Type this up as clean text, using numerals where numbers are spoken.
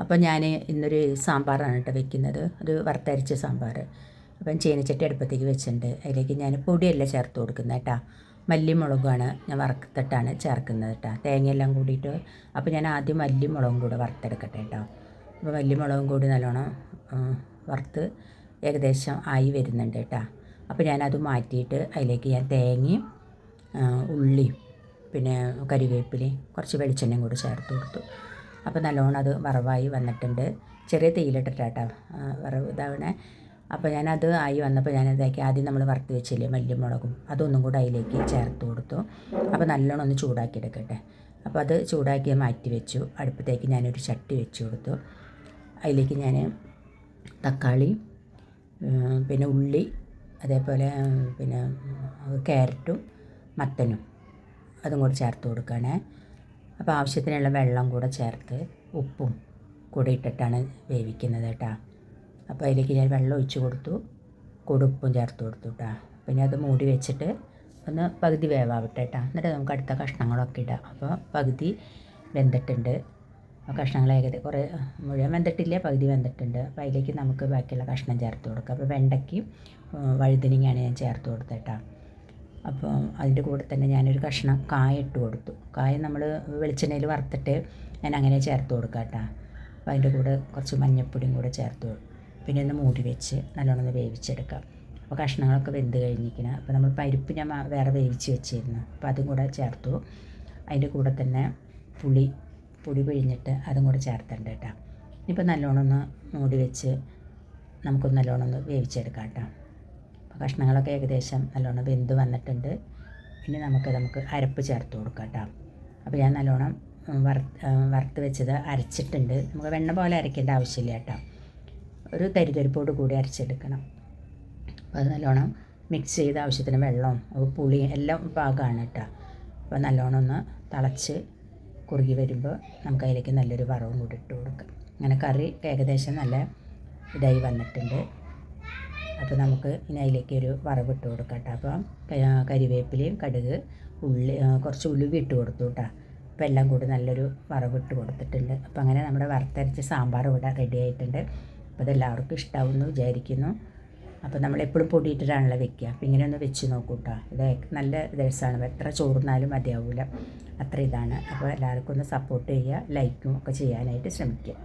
അപ്പോൾ ഞാൻ ഇന്നൊരു സാമ്പാറാണ് കേട്ടോ വെക്കുന്നത്, ഒരു വറുത്തരച്ച സാമ്പാർ. അപ്പം ചീനച്ചട്ടി അടുപ്പത്തേക്ക് വെച്ചിട്ടുണ്ട്. അതിലേക്ക് ഞാൻ പൊടിയല്ല ചേർത്ത് കൊടുക്കുന്നത് കേട്ടോ, മല്ലിമുളകാണ് ഞാൻ വറുത്തിട്ടാണ് ചേർക്കുന്നത് കേട്ടോ, തേങ്ങയെല്ലാം കൂടിയിട്ട്. അപ്പോൾ ഞാൻ ആദ്യം മല്ലിമുളകും കൂടെ വറുത്തെടുക്കട്ടെ കേട്ടോ. അപ്പോൾ മല്ലിമുളകും കൂടി നല്ലോണം വറുത്ത് ഏകദേശം ആയി വരുന്നുണ്ട് കേട്ടോ. അപ്പോൾ ഞാനത് മാറ്റിയിട്ട് അതിലേക്ക് ഞാൻ തേങ്ങയും ഉള്ളിയും പിന്നെ കരിവേപ്പിലയും കുറച്ച് വെളിച്ചെണ്ണയും കൂടി ചേർത്ത് കൊടുത്തു. അപ്പോൾ നല്ലോണം അത് വറവായി വന്നിട്ടുണ്ട്. ചെറിയ തീയിലിട്ടിട്ടാട്ടോ വറവ് ഇതാവണേ. അപ്പോൾ ഞാനത് ആയി വന്നപ്പോൾ ഞാനതാക്കി ആദ്യം നമ്മൾ വറുത്ത് വെച്ചില്ലേ മല്ലിമുളകും, അതൊന്നും കൂടെ അതിലേക്ക് ചേർത്ത് കൊടുത്തു. അപ്പോൾ നല്ലോണം ഒന്ന് ചൂടാക്കി എടുക്കട്ടെ. അപ്പോൾ അത് ചൂടാക്കി മാറ്റി വെച്ചു. അടുപ്പത്തേക്ക് ഞാനൊരു ചട്ടി വെച്ച് കൊടുത്തു. അതിലേക്ക് ഞാൻ തക്കാളി പിന്നെ ഉള്ളി അതേപോലെ പിന്നെ ക്യാരറ്റും മത്തനും അതും കൂടെ ചേർത്ത് കൊടുക്കുകയാണേ. അപ്പോൾ ആവശ്യത്തിനുള്ള വെള്ളം കൂടെ ചേർത്ത് ഉപ്പും കൂടെ ഇട്ടിട്ടാണ് വേവിക്കുന്നത് കേട്ടോ. അപ്പോൾ അതിലേക്ക് ഞാൻ വെള്ളം ഒഴിച്ച് കൊടുത്തു, കൂടെ ഉപ്പും ചേർത്ത് കൊടുത്തു കേട്ടോ. പിന്നെ അത് മൂടി വെച്ചിട്ട് ഒന്ന് പകുതി വേവാവട്ടെ കേട്ടോ. എന്നിട്ട് നമുക്ക് അടുത്ത കഷ്ണങ്ങളൊക്കെ ഇടാം. അപ്പോൾ പകുതി വെന്തിട്ടുണ്ട്, കഷ്ണങ്ങൾ ഏകദേശം കുറേ മുഴുവൻ വെന്തിട്ടില്ല, പകുതി വെന്തിട്ടുണ്ട്. അപ്പോൾ അതിലേക്ക് നമുക്ക് ബാക്കിയുള്ള കഷ്ണം ചേർത്ത് കൊടുക്കാം. അപ്പോൾ വെണ്ടയ്ക്കും വഴുതനങ്ങയാണ് ഞാൻ ചേർത്ത് കൊടുത്തത് കേട്ടോ. അപ്പോൾ അതിൻ്റെ കൂടെ തന്നെ ഞാനൊരു കഷ്ണം കായ ഇട്ട് കൊടുത്തു. കായ നമ്മൾ വെളിച്ചെണ്ണയിൽ വറുത്തിട്ട് ഞാൻ അങ്ങനെ ചേർത്ത് കൊടുക്കാം കേട്ടോ. അപ്പോൾ അതിൻ്റെ കൂടെ കുറച്ച് മഞ്ഞൾപ്പൊടിയും കൂടെ ചേർത്ത് പിന്നെ ഒന്ന് മൂടി വെച്ച് നല്ലോണം ഒന്ന് വേവിച്ചെടുക്കാം. അപ്പോൾ കഷ്ണങ്ങളൊക്കെ വെന്ത് കഴിഞ്ഞിരിക്കണം. അപ്പോൾ നമ്മൾ പരിപ്പ് ഞാൻ വേറെ വേവിച്ച് വെച്ചിരുന്നു, അപ്പോൾ അതും കൂടെ ചേർത്തു. അതിൻ്റെ കൂടെ തന്നെ പുളി പിഴിഞ്ഞിട്ട് അതും കൂടെ ചേർത്തിട്ടുണ്ട് കേട്ടോ. ഇപ്പോൾ നല്ലോണം ഒന്ന് മൂടി വെച്ച് നമുക്കൊന്ന് നല്ലോണം ഒന്ന് വേവിച്ചെടുക്കാം കേട്ടോ. അപ്പോൾ കഷ്ണങ്ങളൊക്കെ ഏകദേശം നല്ലോണം വെന്ത് വന്നിട്ടുണ്ട്. ഇനി നമുക്ക് അരപ്പ് ചേർത്ത് കൊടുക്കാം കേട്ടോ. അപ്പോൾ ഞാൻ നല്ലോണം വറുത്ത് വെച്ചത് അരച്ചിട്ടുണ്ട്. നമുക്ക് വെണ്ണ പോലെ അരയ്ക്കേണ്ട ആവശ്യമില്ല കേട്ടോ, ഒരു തരിതരിപ്പോട് കൂടി അരച്ചെടുക്കണം. അപ്പോൾ അത് നല്ലോണം മിക്സ് ചെയ്ത് ആവശ്യത്തിന് വെള്ളവും പുളിയും എല്ലാം പാകമാണ് കേട്ടോ. അപ്പോൾ നല്ലോണം ഒന്ന് തിളച്ച് കുറുകി വരുമ്പോൾ നമുക്ക് അതിലേക്ക് നല്ലൊരു വറവും കൂടി ഇട്ട് കൊടുക്കാം. അങ്ങനെ കറി ഏകദേശം നല്ല ഇതായി വന്നിട്ടുണ്ട്. അപ്പോൾ നമുക്ക് ഇനി അതിലേക്ക് ഒരു വറവ് ഇട്ട് കൊടുക്കാം കേട്ടോ. അപ്പം കരിവേപ്പിലയും കടുക് ഉള്ളി കുറച്ച് ഉലുവ ഇട്ട് കൊടുത്തു കേട്ടോ. അപ്പോൾ എല്ലാം കൂടി നല്ലൊരു വറവ് ഇട്ട് കൊടുത്തിട്ടുണ്ട്. അപ്പോൾ അങ്ങനെ നമ്മുടെ വറുത്തരച്ച സാമ്പാർ ഇവിടെ റെഡി ആയിട്ടുണ്ട്. അപ്പോൾ അതെല്ലാവർക്കും ഇഷ്ടമാവുമെന്ന് വിചാരിക്കുന്നു. അപ്പോൾ നമ്മളെപ്പോഴും പൊടിയിട്ടിട്ടാണല്ലോ വെക്കുക. അപ്പോൾ ഇങ്ങനെ ഒന്ന് വെച്ച് നോക്കൂ കേട്ടോ. ഇത് നല്ല രസമാണ്, എത്ര ചോറുന്നാലും മതിയാവില്ല, അത്ര ഇതാണ്. അപ്പോൾ എല്ലാവർക്കും ഒന്ന് സപ്പോർട്ട് ചെയ്യുക, ലൈക്കും ഒക്കെ ചെയ്യാനായിട്ട് ശ്രമിക്കുക.